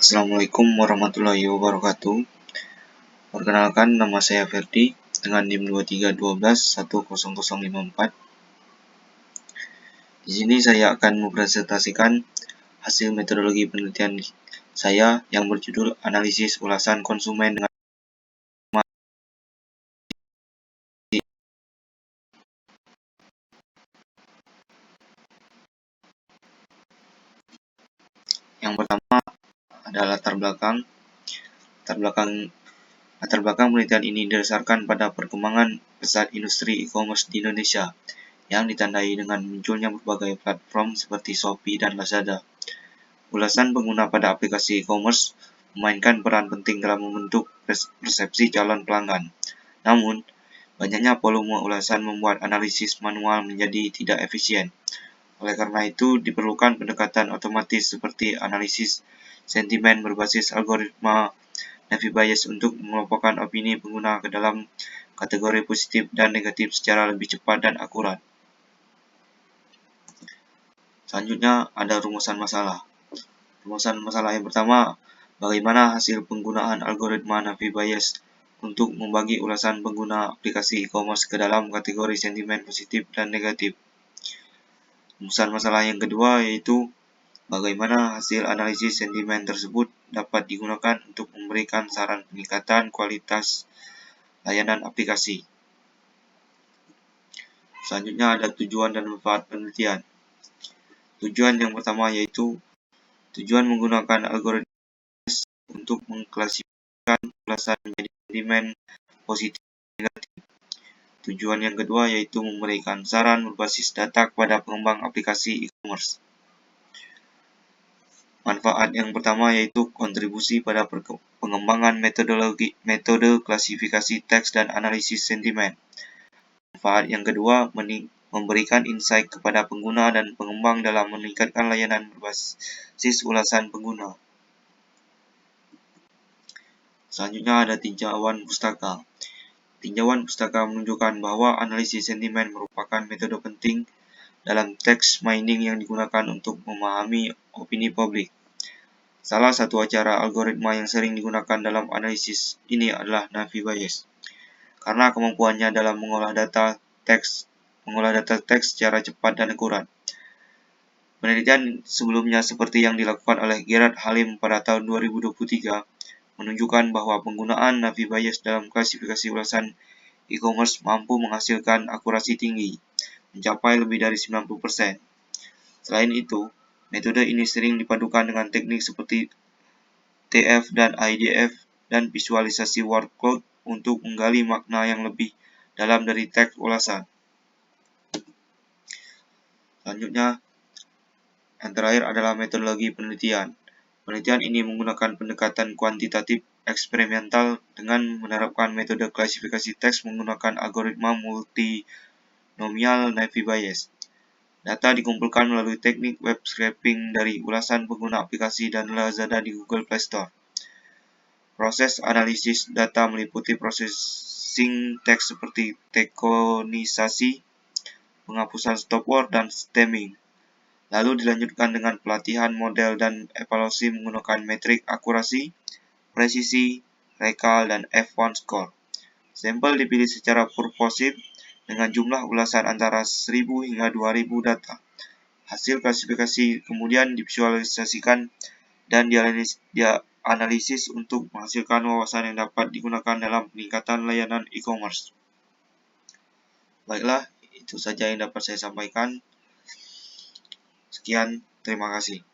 Assalamualaikum warahmatullahi wabarakatuh. Perkenalkan, nama saya Ferdi dengan NIM 2312100054. Di sini saya akan mempresentasikan hasil metodologi penelitian saya yang berjudul analisis ulasan konsumen dengan yang pertama adalah latar belakang penelitian ini didasarkan pada perkembangan pesat industri e-commerce di Indonesia yang ditandai dengan munculnya berbagai platform seperti Shopee dan Lazada. Ulasan pengguna pada aplikasi e-commerce memainkan peran penting dalam membentuk persepsi calon pelanggan. Namun, banyaknya volume ulasan membuat analisis manual menjadi tidak efisien. Oleh karena itu, diperlukan pendekatan otomatis seperti analisis sentimen berbasis algoritma Navi Bayes untuk mengelompokkan opini pengguna ke dalam kategori positif dan negatif secara lebih cepat dan akurat. Selanjutnya ada rumusan masalah. Rumusan masalah yang pertama, bagaimana hasil penggunaan algoritma Navi Bayes untuk membagi ulasan pengguna aplikasi e-commerce ke dalam kategori sentimen positif dan negatif. Rumusan masalah yang kedua yaitu bagaimana hasil analisis sentimen tersebut dapat digunakan untuk memberikan saran peningkatan kualitas layanan aplikasi. Selanjutnya ada tujuan dan manfaat penelitian. Tujuan yang pertama yaitu tujuan menggunakan algoritma untuk mengklasifikasikan ulasan menjadi sentimen positif dan negatif. Tujuan yang kedua yaitu memberikan saran berbasis data kepada pengembang aplikasi e-commerce. Manfaat yang pertama yaitu kontribusi pada pengembangan metode klasifikasi teks dan analisis sentimen. Manfaat yang kedua memberikan insight kepada pengguna dan pengembang dalam meningkatkan layanan berbasis ulasan pengguna. Selanjutnya ada tinjauan pustaka. Tinjauan pustaka menunjukkan bahwa analisis sentimen merupakan metode penting dalam text mining yang digunakan untuk memahami opini publik. Salah satu acara algoritma yang sering digunakan dalam analisis ini adalah Navi Bayes, karena kemampuannya dalam mengolah data teks secara cepat dan akurat. Penelitian sebelumnya seperti yang dilakukan oleh Gerard Halim pada tahun 2023 menunjukkan bahwa penggunaan Navi Bayes dalam klasifikasi ulasan e-commerce mampu menghasilkan akurasi tinggi, mencapai lebih dari 90%. Selain itu, metode ini sering dipadukan dengan teknik seperti TF dan IDF dan visualisasi word cloud untuk menggali makna yang lebih dalam dari teks ulasan. Selanjutnya, yang terakhir adalah metodologi penelitian. Penelitian ini menggunakan pendekatan kuantitatif eksperimental dengan menerapkan metode klasifikasi teks menggunakan algoritma multinomial Navi Bayes. Data dikumpulkan melalui teknik web scraping dari ulasan pengguna aplikasi dan Lazada di Google Play Store. Proses analisis data meliputi processing teks seperti dekonisasi, penghapusan stop word, dan stemming. Lalu dilanjutkan dengan pelatihan model dan evaluasi menggunakan metrik akurasi, presisi, recall, dan F1 score. Sampel dipilih secara purposive dengan jumlah ulasan antara 1000 hingga 2000 data. Hasil klasifikasi kemudian divisualisasikan dan dianalisis untuk menghasilkan wawasan yang dapat digunakan dalam peningkatan layanan e-commerce. Baiklah, itu saja yang dapat saya sampaikan. Sekian, terima kasih.